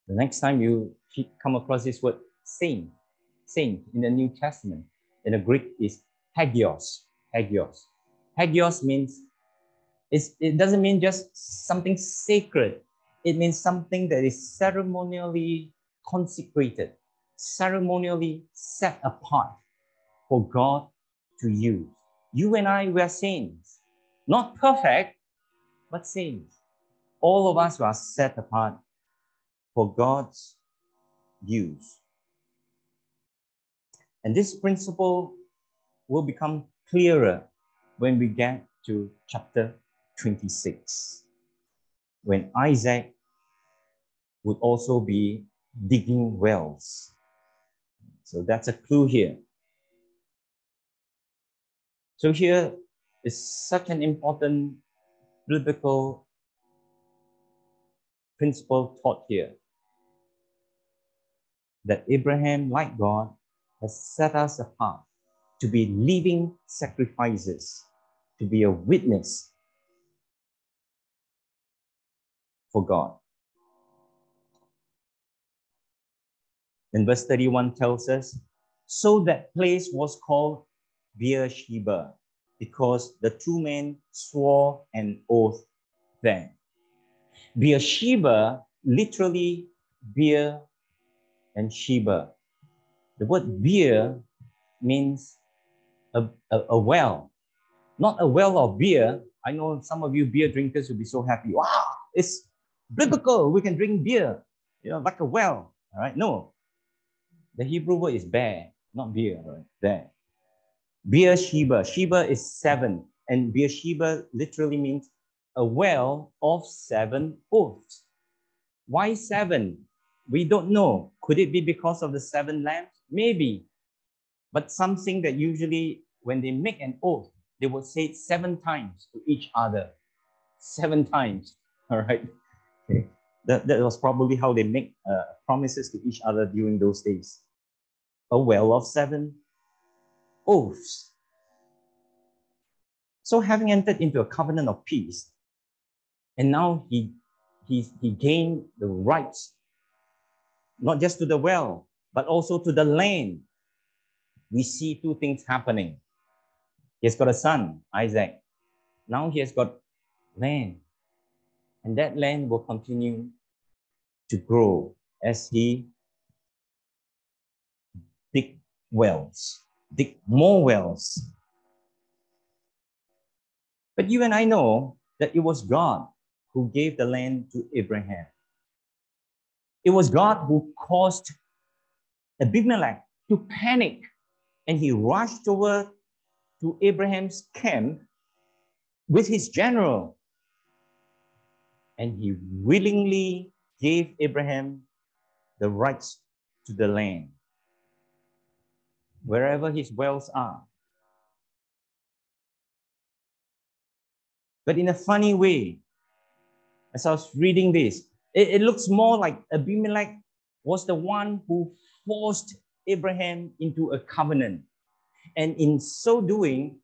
The next time you come across this word saint in the New Testament, in the Greek is hagios. Hagios means, it doesn't mean just something sacred. It means something that is ceremonially consecrated, ceremonially set apart for God to use. You and I, we are saints. Not perfect, but saints. All of us are set apart for God's use. And this principle will become clearer when we get to chapter 26, when Isaac would also be digging wells. So that's a clue here. So here is such an important biblical principle taught here, that Abraham, like God, has set us apart to be living sacrifices, to be a witness for God. And verse 31 tells us, so that place was called Beersheba, because the 2 men swore an oath there. Beersheba, literally beer and Sheba. The word beer means a well, not a well of beer. I know some of you beer drinkers will be so happy. Wow, it's biblical. We can drink beer, like a well. All right, no. The Hebrew word is bear, not beer, right? There. Beersheba. Sheba is 7, and Beersheba literally means a well of 7 oaths. Why 7? We don't know. Could it be because of the 7 lambs? Maybe. But something that usually, when they make an oath, they would say it 7 times to each other. 7 times. All right. Okay. That was probably how they make promises to each other during those days. A well of 7 oaths. So having entered into a covenant of peace, and now he gained the rights, not just to the well, but also to the land. We see 2 things happening. He has got a son, Isaac. Now he has got land. And that land will continue to grow as he dig wells, dig more wells. But you and I know that it was God who gave the land to Abraham. It was God who caused Abimelech to panic, and he rushed over to Abraham's camp with his general, and he willingly gave Abraham the rights to the land, wherever his wells are. But in a funny way, as I was reading this, it looks more like Abimelech was the one who forced Abraham into a covenant. And in so doing,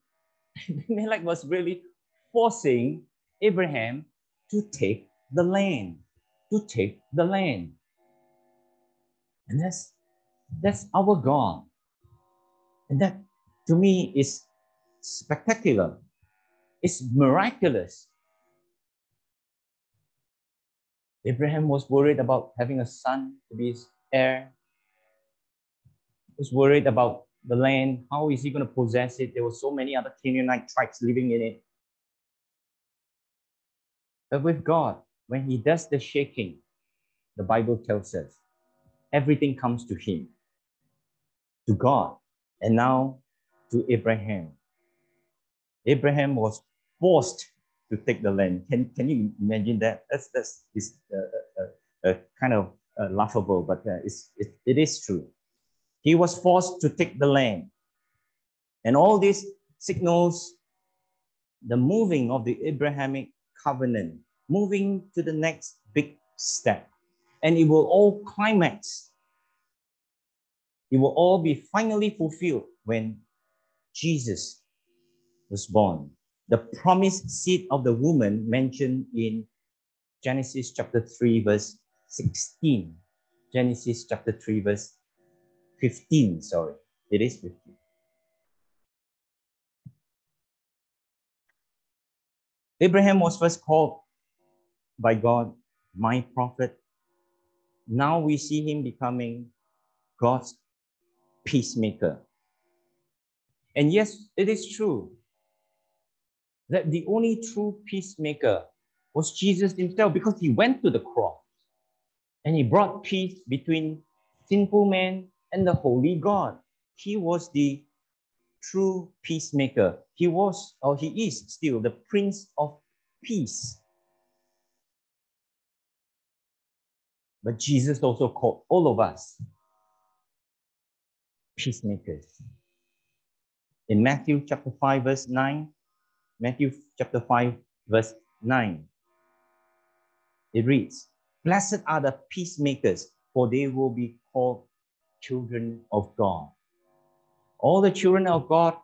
Abimelech was really forcing Abraham to take the land, to take the land. And that's our God. And that, to me, is spectacular. It's miraculous. Abraham was worried about having a son to be his heir. He was worried about the land. How is he going to possess it? There were so many other Canaanite tribes living in it. But with God, when he does the shaking, the Bible tells us, everything comes to him, to God, and now to Abraham. Abraham was forced to take the land. Can you imagine that? That's kind of laughable, but it is true. He was forced to take the land. And all this signals the moving of the Abrahamic covenant, moving to the next big step. And it will all climax. It will all be finally fulfilled when Jesus was born. The promised seed of the woman mentioned in Genesis chapter 3, verse 16. Genesis chapter 3, verse 15, sorry. It is 15. Abraham was first called by God, my prophet. Now we see him becoming God's peacemaker. And yes, it is true that the only true peacemaker was Jesus himself, because he went to the cross and he brought peace between sinful man and the holy God. He was the true peacemaker. He was, or he is still, the Prince of Peace. But Jesus also called all of us peacemakers. In Matthew chapter 5, verse 9, Matthew chapter 5, verse 9, it reads, "Blessed are the peacemakers, for they will be called children of God." All the children of God,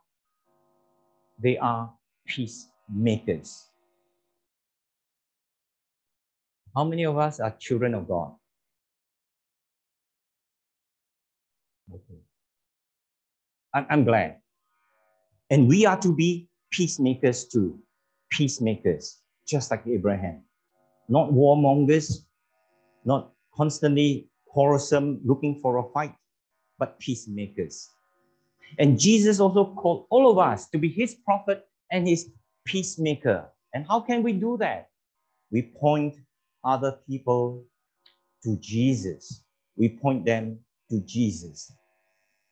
they are peacemakers. How many of us are children of God? Okay. I'm glad. And we are to be peacemakers too. Peacemakers, just like Abraham. Not warmongers, not constantly quarrelsome, looking for a fight, but peacemakers. And Jesus also called all of us to be his prophet and his peacemaker. And how can we do that? We point other people to Jesus. We point them to Jesus.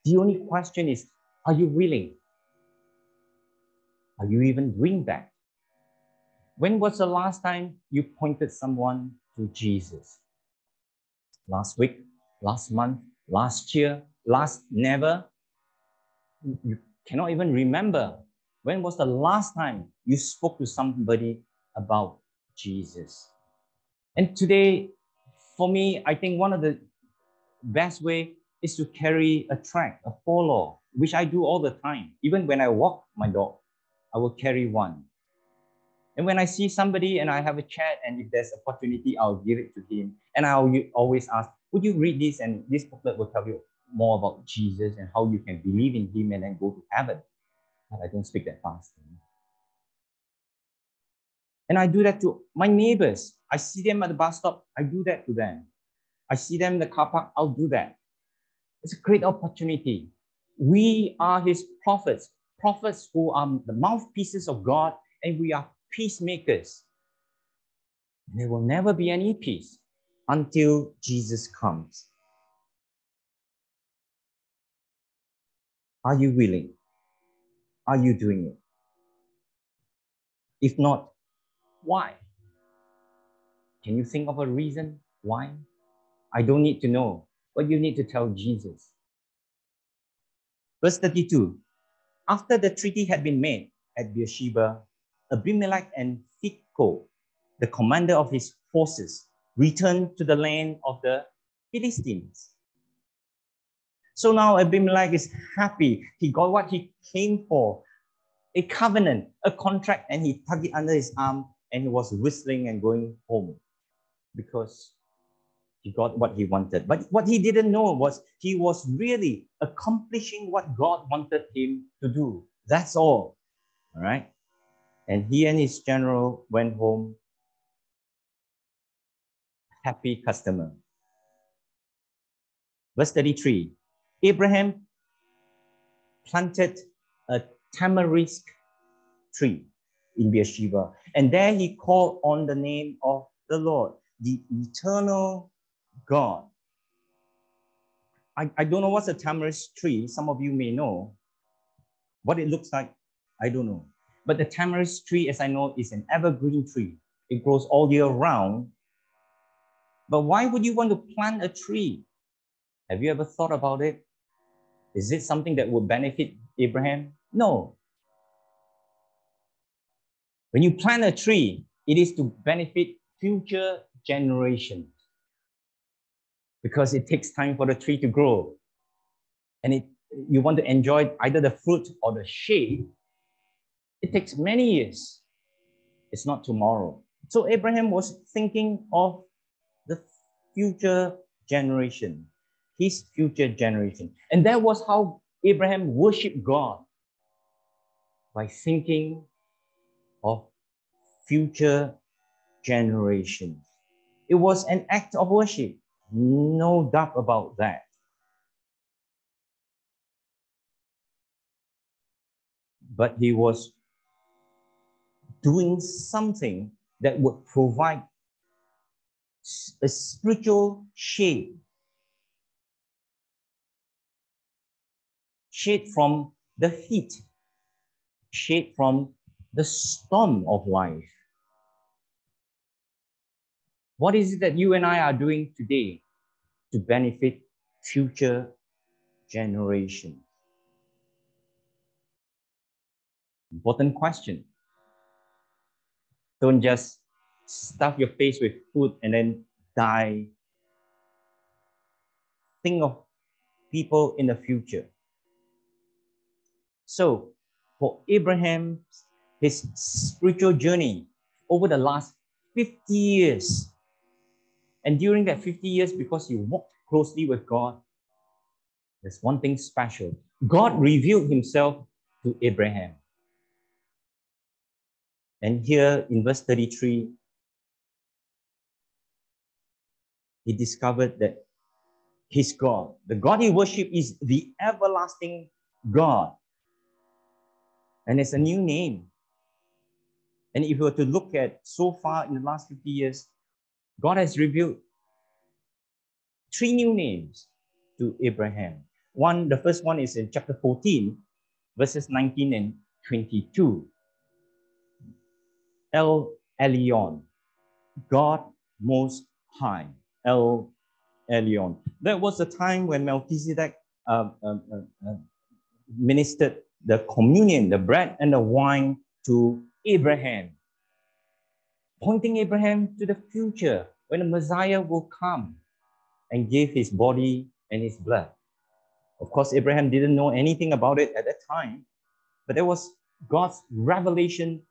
The only question is, are you willing? Are you even doing that? When was the last time you pointed someone to Jesus? Last week, last month, last year, last never? You cannot even remember. When was the last time you spoke to somebody about Jesus? And today, for me, I think one of the best way is to carry a tract, a follow, which I do all the time. Even when I walk my dog, I will carry one. And when I see somebody and I have a chat, and if there's opportunity, I'll give it to him. And I'll always ask, would you read this? And this booklet will tell you more about Jesus and how you can believe in him and then go to heaven. But I don't speak that fast. And I do that to my neighbors. I see them at the bus stop, I do that to them. I see them in the car park, I'll do that. It's a great opportunity We are his prophets, prophets who are the mouthpieces of God, and we are peacemakers. There will never be any peace until Jesus comes. Are you willing? Are you doing it? If not, why? Can you think of a reason why? I don't need to know, but you need to tell Jesus. Verse 32, after the treaty had been made at Beersheba, Abimelech and Phicol, the commander of his forces, returned to the land of the Philistines. So now Abimelech is happy. He got what he came for, a covenant, a contract, and he tucked it under his arm and he was whistling and going home because he got what he wanted. But what he didn't know was he was really accomplishing what God wanted him to do. That's all. All right. And he and his general went home happy customer. Verse 33, Abraham planted a tamarisk tree in Beersheba, and there he called on the name of the Lord, the eternal God. I don't know what's a tamarisk tree. Some of you may know. What it looks like, I don't know. But the tamarisk tree, as I know, is an evergreen tree. It grows all year round. But why would you want to plant a tree? Have you ever thought about it? Is it something that would benefit Abraham? No. When you plant a tree, it is to benefit future generations because it takes time for the tree to grow. And you want to enjoy either the fruit or the shade. It takes many years. It's not tomorrow. So Abraham was thinking of the future generation, his future generation. And that was how Abraham worshiped God, by thinking of future generations. It was an act of worship, no doubt about that. But he was doing something that would provide a spiritual shade from the heat, shade from the storm of life. What is it that you and I are doing today to benefit future generations? Important question. Don't just stuff your face with food and then die. Think of people in the future. So, for Abraham, his spiritual journey over the last 50 years, and during that 50 years, because he walked closely with God, there's one thing special. God revealed himself to Abraham. And here in verse 33, he discovered that his God, the God he worshipped, is the everlasting God. And it's a new name. And if you were to look at so far in the last 50 years, God has revealed 3 new names to Abraham. The first one is in chapter 14, verses 19 and 22. El Elyon, God Most High. El Elyon. That was the time when Melchizedek ministered the communion, the bread and the wine to Abraham, pointing Abraham to the future when the Messiah will come and give his body and his blood. Of course, Abraham didn't know anything about it at that time, but there was God's revelation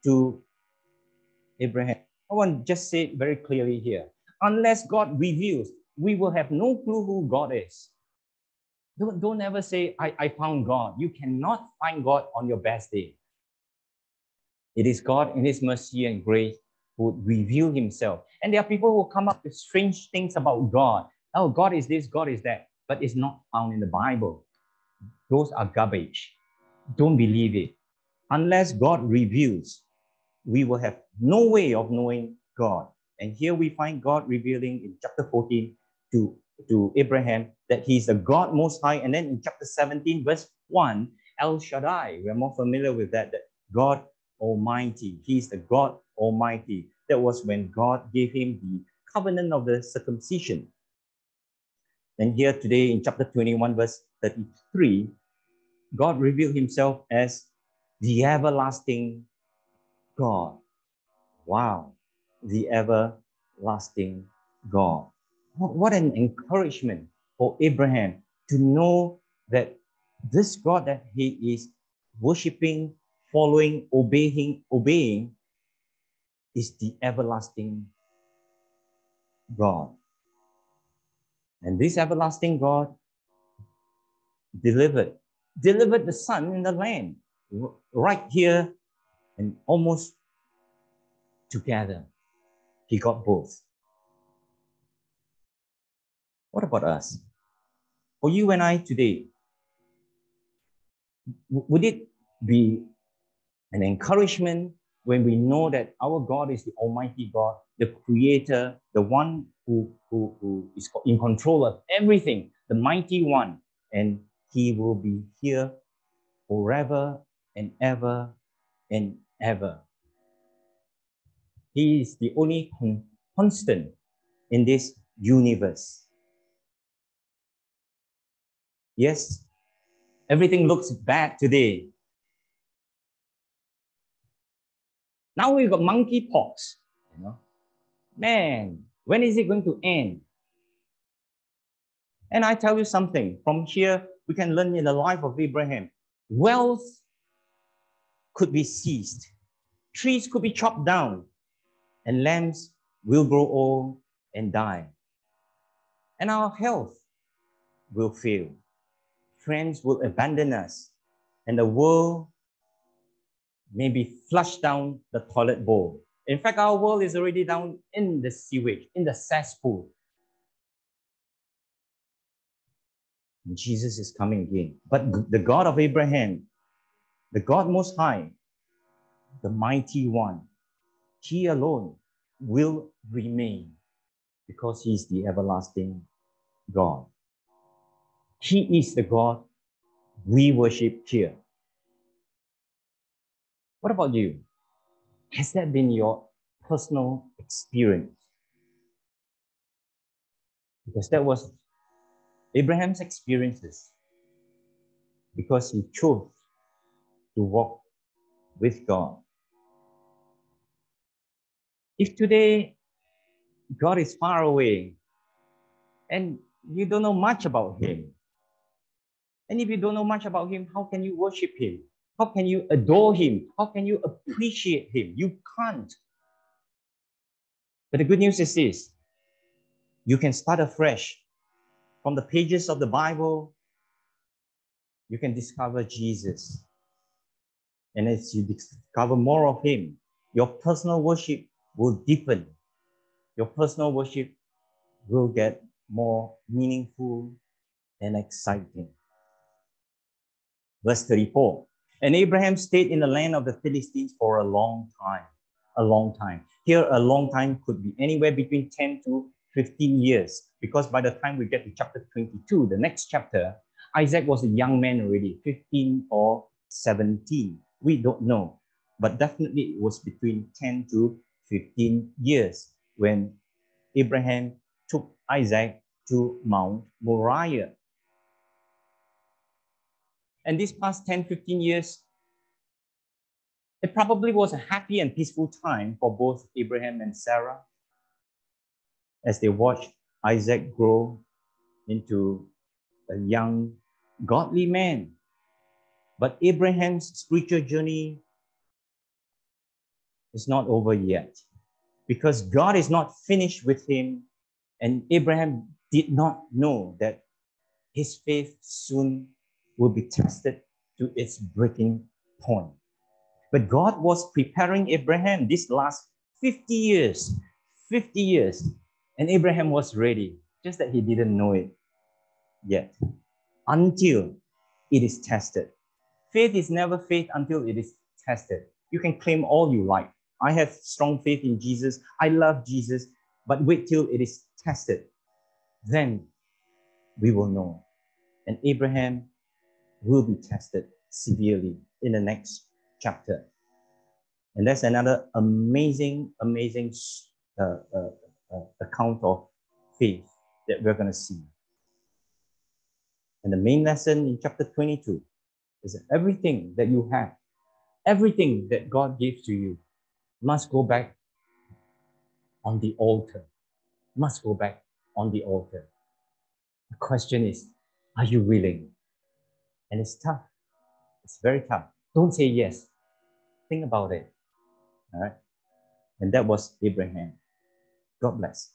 to Abraham. I want to just say it very clearly here. Unless God reveals, we will have no clue who God is. Don't ever say, I found God. You cannot find God on your best day. It is God in his mercy and grace who would reveal himself. And there are people who come up with strange things about God. Oh, God is this, God is that. But it's not found in the Bible. those are garbage. Don't believe it. Unless God reveals, we will have no way of knowing God. And here we find God revealing in chapter 14 to Abraham that he's the God Most High. And then in chapter 17, verse 1, El Shaddai, we're more familiar with that God Almighty. He's the God Almighty. That was when God gave him the covenant of the circumcision. And here today in chapter 21, verse 33, God revealed himself as the everlasting God. Wow, the everlasting God. What an encouragement for Abraham to know that this God that he is worshiping, following, obeying is the everlasting God. And this everlasting God delivered the son in the land right here and almost together. He got both. What about us? For you and I today, would it be an encouragement when we know that our God is the Almighty God, the Creator, the one who is in control of everything, the Mighty One, and He will be here forever and ever and ever. He is the only constant in this universe. Yes, everything looks bad today. Now we've got monkeypox. Man, when is it going to end? And I tell you something, from here, we can learn in the life of Abraham. Wealth could be seized. Trees could be chopped down. And lambs will grow old and die. And our health will fail. Friends will abandon us. And the world may be flushed down the toilet bowl. In fact, our world is already down in the sewage, in the cesspool. And Jesus is coming again. But the God of Abraham, the God Most High, the Mighty One, He alone will remain because He is the everlasting God. He is the God we worship here. What about you? Has that been your personal experience? Because that was Abraham's experiences. Because he chose to walk with God. If today God is far away and you don't know much about Him, and if you don't know much about Him, how can you worship Him? How can you adore Him? How can you appreciate Him? You can't. But the good news is this: you can start afresh. From the pages of the Bible, you can discover Jesus. And as you discover more of Him, your personal worship will deepen. Your personal worship will get more meaningful and exciting. Verse 34. And Abraham stayed in the land of the Philistines for a long time. A long time. Here, a long time could be anywhere between 10 to 15 years. Because by the time we get to chapter 22, the next chapter, Isaac was a young man already, 15 or 17. We don't know. But definitely it was between 10 to 15 years when Abraham took Isaac to Mount Moriah. And this past 10, 15 years, it probably was a happy and peaceful time for both Abraham and Sarah as they watched Isaac grow into a young, godly man. But Abraham's spiritual journey is not over yet because God is not finished with him, and Abraham did not know that his faith soon will be tested to its breaking point. But God was preparing Abraham this last 50 years, and Abraham was ready, just that he didn't know it yet. Until it is tested. Faith is never faith until it is tested. You can claim all you like. I have strong faith in Jesus. I love Jesus. But wait till it is tested. Then we will know. And Abraham will be tested severely in the next chapter. And that's another amazing account of faith that we're going to see. And the main lesson in chapter 22 is that everything that you have, everything that God gives to you, must go back on the altar. Must go back on the altar. The question is, are you willing? And it's tough. It's very tough. Don't say yes. Think about it. All right? And that was Abraham. God bless.